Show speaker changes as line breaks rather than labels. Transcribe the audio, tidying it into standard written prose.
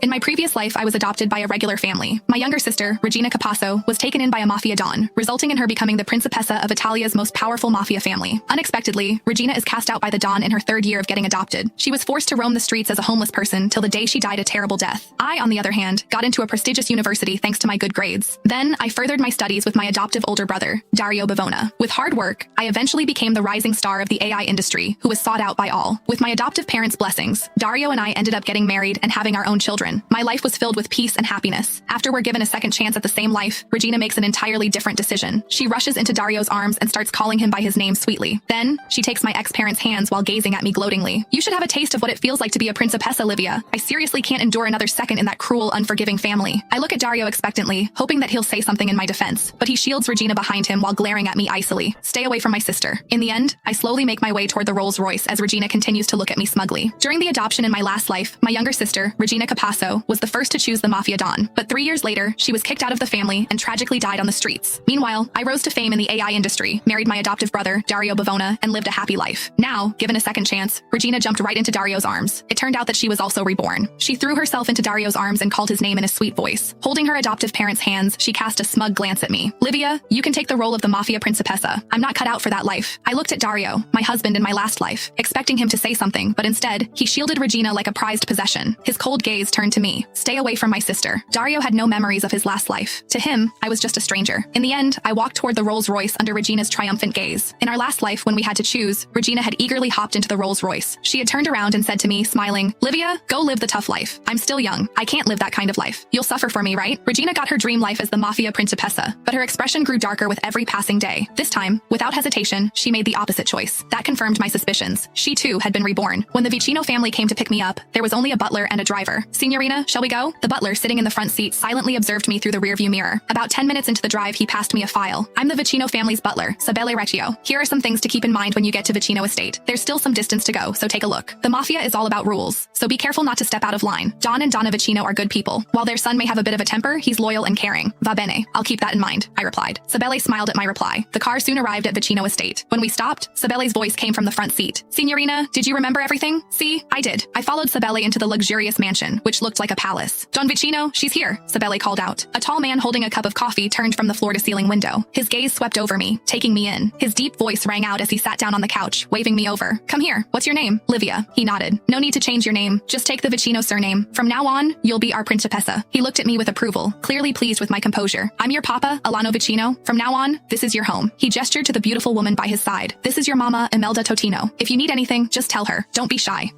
In my previous life, I was adopted by a regular family. My younger sister, Regina Capasso, was taken in by a mafia don, resulting in her becoming the principessa of Italia's most powerful mafia family. Unexpectedly, Regina is cast out by the don in her third year of getting adopted. She was forced to roam the streets as a homeless person till the day she died a terrible death. I, on the other hand, got into a prestigious university thanks to my good grades. Then, I furthered my studies with my adoptive older brother, Dario Bavona. With hard work, I eventually became the rising star of the AI industry, who was sought out by all. With my adoptive parents' blessings, Dario and I ended up getting married and having our own children. My life was filled with peace and happiness. After we're given a second chance at the same life, Regina makes an entirely different decision. She rushes into Dario's arms and starts calling him by his name sweetly. Then, she takes my ex-parents' hands while gazing at me gloatingly. You should have a taste of what it feels like to be a principessa, Livia. I seriously can't endure another second in that cruel, unforgiving family. I look at Dario expectantly, hoping that he'll say something in my defense, but he shields Regina behind him while glaring at me icily. Stay away from my sister. In the end, I slowly make my way toward the Rolls Royce as Regina continues to look at me smugly. During the adoption in my last life, my younger sister, Regina Capasso, was the first to choose the mafia don, but 3 years later, she was kicked out of the family and tragically died on the streets. Meanwhile, I rose to fame in the AI industry, married my adoptive brother, Dario Bavona, and lived a happy life. Now, given a second chance, Regina jumped right into Dario's arms. It turned out that she was also reborn. She threw herself into Dario's arms and called his name in a sweet voice. Holding her adoptive parents' hands, she cast a smug glance at me. Livia, you can take the role of the mafia principessa. I'm not cut out for that life. I looked at Dario, my husband in my last life, expecting him to say something, but instead, he shielded Regina like a prized possession. His cold gaze turned to me. Stay away from my sister. Dario had no memories of his last life. To him, I was just a stranger. In the end, I walked toward the Rolls Royce under Regina's triumphant gaze. In our last life, when we had to choose, Regina had eagerly hopped into the Rolls Royce. She had turned around and said to me, smiling, Livia, go live the tough life. I'm still young. I can't live that kind of life. You'll suffer for me, right? Regina got her dream life as the mafia principessa, but her expression grew darker with every passing day. This time, without hesitation, she made the opposite choice. That confirmed my suspicions. She too had been reborn. When the Vicino family came to pick me up, there was only a butler and a driver. Signorina, shall we go? The butler, sitting in the front seat, silently observed me through the rearview mirror. About 10 minutes into the drive, he passed me a file. I'm the Vicino family's butler, Sabele Recchio. Here are some things to keep in mind when you get to Vicino estate. There's still some distance to go, so take a look. The mafia is all about rules, so be careful not to step out of line. Don and Donna Vicino are good people. While their son may have a bit of a temper, he's loyal and caring. Va bene, I'll keep that in mind, I replied. Sabele smiled at my reply. The car soon arrived at Vicino estate. When we stopped, Sabele's voice came from the front seat. Signorina, did you remember everything? See, I did. I followed Sabele into the luxurious mansion, which looked like a palace. Don Vicino, she's here, Sabele called out. A tall man holding a cup of coffee turned from the floor-to-ceiling window. His gaze swept over me, taking me in. His deep voice rang out as he sat down on the couch, waving me over. Come here. What's your name? Livia. He nodded. No need to change your name. Just take the Vicino surname. From now on, you'll be our principessa. He looked at me with approval, clearly pleased with my composure. I'm your papa, Alano Vicino. From now on, this is your home. He gestured to the beautiful woman by his side. This is your mama, Imelda Totino. If you need anything, just tell her. Don't be shy.